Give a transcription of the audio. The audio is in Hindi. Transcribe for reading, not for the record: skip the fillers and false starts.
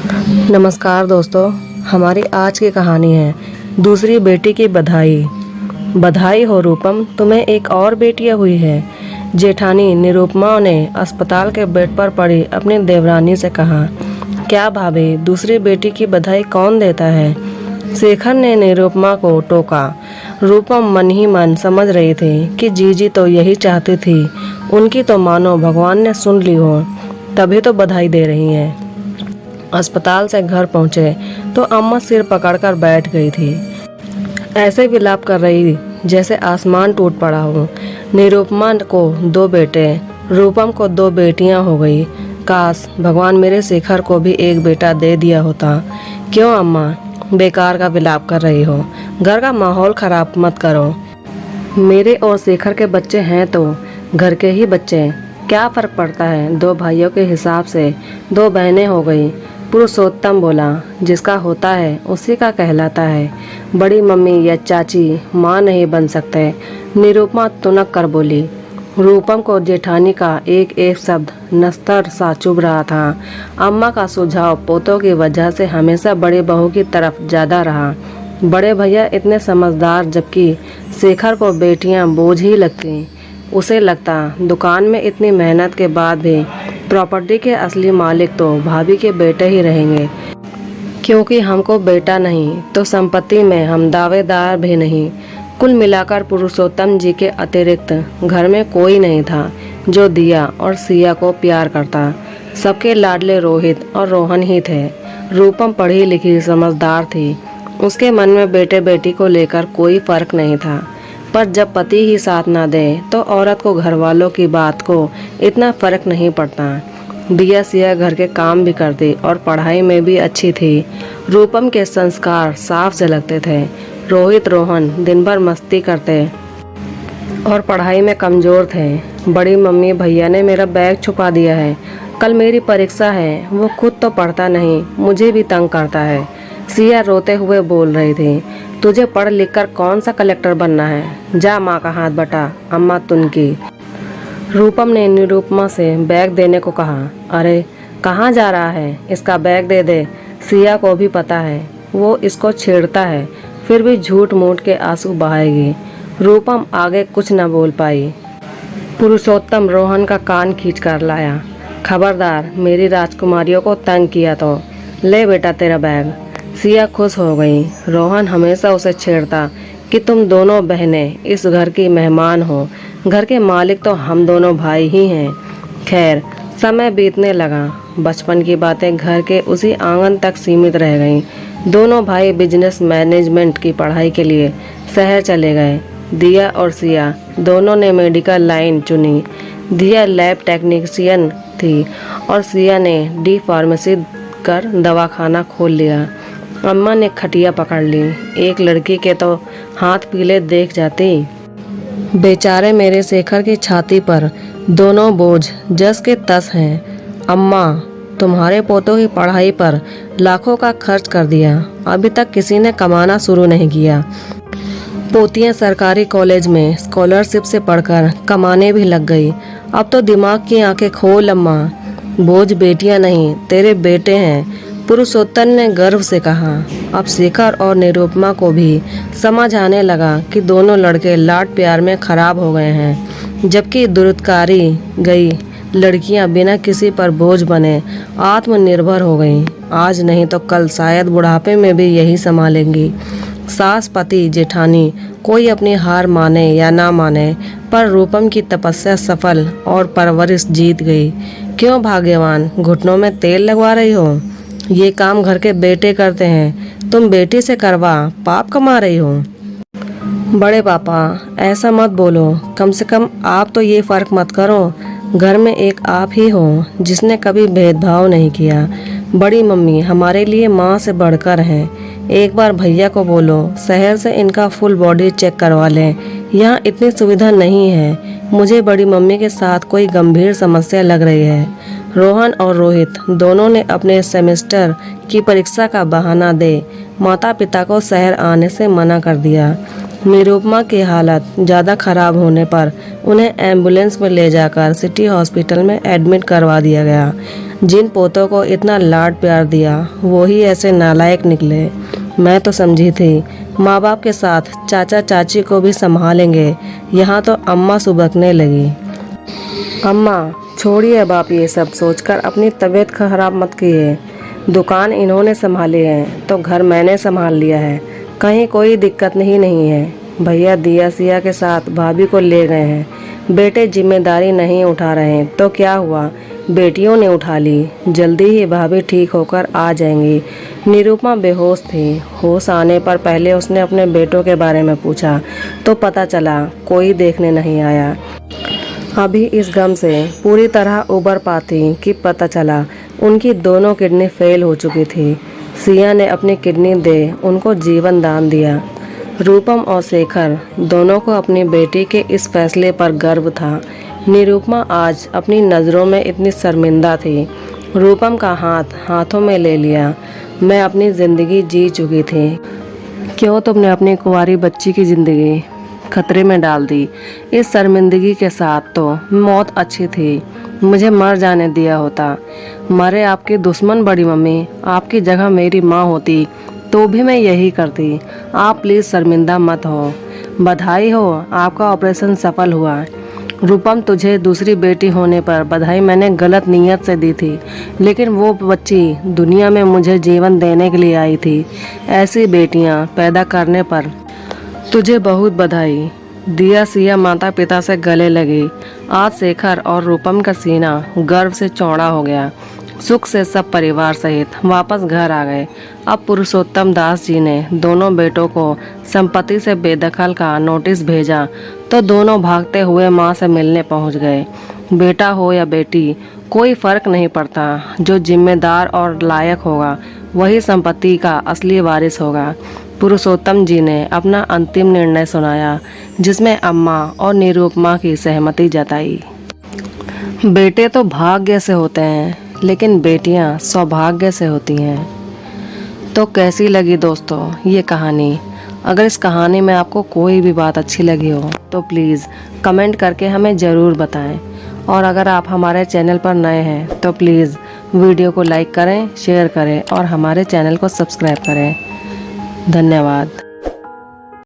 नमस्कार दोस्तों, हमारी आज की कहानी है दूसरी बेटी की बधाई। बधाई हो रूपम, तुम्हें एक और बेटियां हुई है। जेठानी निरुपमा ने अस्पताल के बेड पर पड़ी अपनी देवरानी से कहा। क्या भाभी, दूसरी बेटी की बधाई कौन देता है? शेखर ने निरुपमा को टोका। रूपम मन ही मन समझ रही थी कि जीजी तो यही चाहती थी। उनकी तो मानो भगवान ने सुन ली हो, तभी तो बधाई दे रही हैं। अस्पताल से घर पहुंचे तो अम्मा सिर पकड़कर बैठ गई थी, ऐसे विलाप कर रही जैसे आसमान टूट पड़ा हो। निरुपमा को 2 बेटे, रूपम को 2 बेटियां हो गई। काश भगवान मेरे शेखर को भी एक बेटा दे दिया होता। क्यों अम्मा बेकार का विलाप कर रही हो? घर का माहौल खराब मत करो। मेरे और शेखर के बच्चे हैं तो घर के ही बच्चे, क्या फर्क पड़ता है? 2 भाइयों के हिसाब से 2 बहनें हो गई। पुरुषोत्तम बोला, जिसका होता है उसी का कहलाता है। बड़ी मम्मी या चाची माँ नहीं बन सकते। निरुपमा तुनक कर बोली। रूपम को जेठानी का एक एक शब्द नस्तर सा चुभ रहा था। अम्मा का सुझाव पोतों की वजह से हमेशा बड़ी बहू की तरफ ज्यादा रहा। बड़े भैया इतने समझदार, जबकि शेखर को बेटियां बोझ ही लगती। उसे लगता दुकान में इतनी मेहनत के बाद भी प्रॉपर्टी के असली मालिक तो भाभी के बेटे ही रहेंगे, क्योंकि हमको बेटा नहीं तो संपत्ति में हम दावेदार भी नहीं। कुल मिलाकर पुरुषोत्तम जी के अतिरिक्त घर में कोई नहीं था जो दिया और सिया को प्यार करता। सबके लाडले रोहित और रोहन ही थे। रूपम पढ़ी लिखी समझदार थी। उसके मन में बेटे बेटी को लेकर कोई फर्क नहीं था। पर जब पति ही साथ ना दे तो औरत को घर वालों की बात को इतना फर्क नहीं पड़ता। दिया सिया घर के काम भी करती और पढ़ाई में भी अच्छी थी। रूपम के संस्कार साफ झलकते थे। रोहित रोहन दिन भर मस्ती करते और पढ़ाई में कमजोर थे। बड़ी मम्मी, भैया ने मेरा बैग छुपा दिया है, कल मेरी परीक्षा है। वो खुद तो पढ़ता नहीं, मुझे भी तंग करता है। सिया रोते हुए बोल रही थी, तुझे पढ़ लिख कर कौन सा कलेक्टर बनना है? जा माँ का हाथ बटा, अम्मा तुनकी। रूपम ने निरुपमा से बैग देने को कहा। अरे कहाँ जा रहा है? इसका बैग दे दे। सिया को भी पता है वो इसको छेड़ता है, फिर भी झूठ मूठ के आंसू बहाएगी। रूपम आगे कुछ न बोल पाई। पुरुषोत्तम रोहन का कान खींच कर लाया। खबरदार मेरी राजकुमारियों को तंग किया तो ले बेटा तेरा बैग। सिया खुश हो गई। रोहन हमेशा उसे छेड़ता कि तुम दोनों बहनें इस घर की मेहमान हो, घर के मालिक तो हम दोनों भाई ही हैं। खैर समय बीतने लगा। बचपन की बातें घर के उसी आंगन तक सीमित रह गईं। दोनों भाई बिजनेस मैनेजमेंट की पढ़ाई के लिए शहर चले गए। दिया और सिया दोनों ने मेडिकल लाइन चुनी। दिया लैब टेक्नीशियन थी और सिया ने डी फार्मेसी कर दवाखाना खोल लिया। अम्मा ने खटिया पकड़ ली। एक लड़की के तो हाथ पीले देख जाती। बेचारे मेरे शेखर की छाती पर दोनों बोझ जस के तस हैं। अम्मा, तुम्हारे पोतों की पढ़ाई पर लाखों का खर्च कर दिया, अभी तक किसी ने कमाना शुरू नहीं किया। पोतियां सरकारी कॉलेज में स्कॉलरशिप से पढ़कर कमाने भी लग गई। अब तो दिमाग की आंखें खोल अम्मा, बोझ बेटियां नहीं तेरे बेटे हैं। पुरुषोत्तम ने गर्व से कहा। अब शेखर और निरुपमा को भी समझ आने लगा कि दोनों लड़के लाड प्यार में खराब हो गए हैं, जबकि दुरुत्कारी गई लड़कियां बिना किसी पर बोझ बने आत्मनिर्भर हो गईं। आज नहीं तो कल शायद बुढ़ापे में भी यही संभालेंगी। सास, पति, जेठानी कोई अपनी हार माने या ना माने, पर रूपम की तपस्या सफल और परवरिश जीत गई। क्यों भाग्यवान, घुटनों में तेल लगवा रही हो? ये काम घर के बेटे करते हैं, तुम बेटी से करवा पाप कमा रही हो। बड़े पापा ऐसा मत बोलो, कम से कम आप तो ये फर्क मत करो, घर में एक आप ही हो जिसने कभी भेदभाव नहीं किया। बड़ी मम्मी हमारे लिए माँ से बढ़कर हैं। एक बार भैया को बोलो शहर से इनका फुल बॉडी चेक करवा लें, यहाँ इतनी सुविधा नहीं है। मुझे बड़ी मम्मी के साथ कोई गंभीर समस्या लग रही है। रोहन और रोहित दोनों ने अपने सेमेस्टर की परीक्षा का बहाना दे माता पिता को शहर आने से मना कर दिया। निरुपमा की हालत ज़्यादा खराब होने पर उन्हें एम्बुलेंस में ले जाकर सिटी हॉस्पिटल में एडमिट करवा दिया गया। जिन पोतों को इतना लाड प्यार दिया वो ही ऐसे नालायक निकले। मैं तो समझी थी माँ बाप के साथ चाचा चाची को भी संभालेंगे, यहाँ तो अम्मा सुबकने लगी। अम्मा छोड़िए अब आप ये सब सोचकर अपनी तबीयत खराब मत कीजिए। दुकान इन्होंने संभाली है तो घर मैंने संभाल लिया है, कहीं कोई दिक्कत नहीं है। भैया दिया सिया के साथ भाभी को ले गए हैं, बेटे जिम्मेदारी नहीं उठा रहे हैं तो क्या हुआ, बेटियों ने उठा ली। जल्दी ही भाभी ठीक होकर आ जाएंगी। निरुपमा बेहोश थी। होश आने पर पहले उसने अपने बेटों के बारे में पूछा तो पता चला कोई देखने नहीं आया। अभी इस गम से पूरी तरह उबर पाती कि पता चला उनकी दोनों किडनी फेल हो चुकी थी। सिया ने अपनी किडनी दे उनको जीवन दान दिया। रूपम और शेखर दोनों को अपनी बेटी के इस फैसले पर गर्व था। निरुपमा आज अपनी नज़रों में इतनी शर्मिंदा थी। रूपम का हाथ हाथों में ले लिया। मैं अपनी ज़िंदगी जी चुकी थी, क्यों तुमने अपनी कुंवारी बच्ची की ज़िंदगी खतरे में डाल दी। इस शर्मिंदगी के साथ तो मौत अच्छी थी, मुझे मर जाने दिया होता। मरे आपकी दुश्मन बड़ी मम्मी, आपकी जगह मेरी माँ होती तो भी मैं यही करती। आप प्लीज़ शर्मिंदा मत हो। बधाई हो, आपका ऑपरेशन सफल हुआ। रूपम तुझे दूसरी बेटी होने पर बधाई मैंने गलत नीयत से दी थी, लेकिन वो बच्ची दुनिया में मुझे जीवन देने के लिए आई थी। ऐसी बेटियां पैदा करने पर तुझे बहुत बधाई। दिया सिया माता पिता से गले लगी। आज शेखर और रूपम का सीना गर्व से चौड़ा हो गया। सुख से सब परिवार सहित वापस घर आ गए। अब पुरुषोत्तम दास जी ने दोनों बेटों को संपत्ति से बेदखल का नोटिस भेजा तो दोनों भागते हुए मां से मिलने पहुंच गए। बेटा हो या बेटी कोई फर्क नहीं पड़ता, जो जिम्मेदार और लायक होगा वही संपत्ति का असली वारिस होगा। पुरुषोत्तम जी ने अपना अंतिम निर्णय सुनाया, जिसमें अम्मा और निरुपमा की सहमति जताई। बेटे तो भाग्य से होते हैं, लेकिन बेटियां सौभाग्य से होती हैं। तो कैसी लगी दोस्तों ये कहानी? अगर इस कहानी में आपको कोई भी बात अच्छी लगी हो तो प्लीज़ कमेंट करके हमें ज़रूर बताएं। और अगर आप हमारे चैनल पर नए हैं तो प्लीज़ वीडियो को लाइक करें, शेयर करें और हमारे चैनल को सब्सक्राइब करें। धन्यवाद।